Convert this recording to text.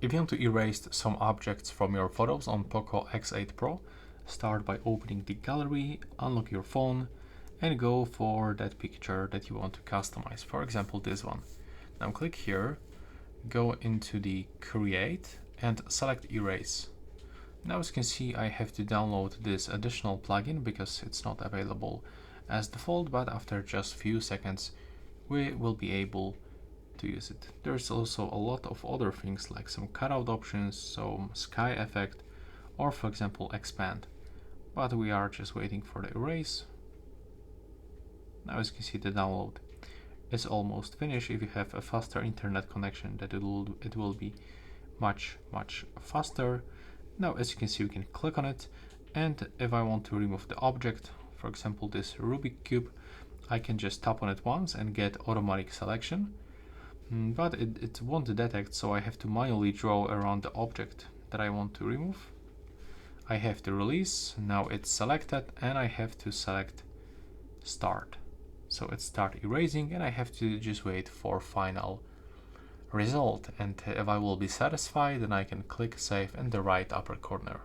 If you want to erase some objects from your photos on POCO X8 Pro, start by opening the gallery, unlock your phone, and go for that picture that you want to customize. For example, this one. Now click here, go into the Create, and select Erase. Now as you can see, I have to download this additional plugin because it's not available as default, but after just few seconds, we will be able to use it. There's also a lot of other things like some cutout options, some sky effect, or for example expand, but we are just waiting for the erase. Now as you can see, the download is almost finished. If you have a faster internet connection, that it will be much faster. Now as you can see, we can click on it, and if I want to remove the object, for example this Rubik cube, I can just tap on it once and get automatic selection. But it won't detect, so I have to manually draw around the object that I want to remove. I have to release, now it's selected, and I have to select start. So it start erasing, and I have to just wait for final result. And if I will be satisfied, then I can click save in the right upper corner.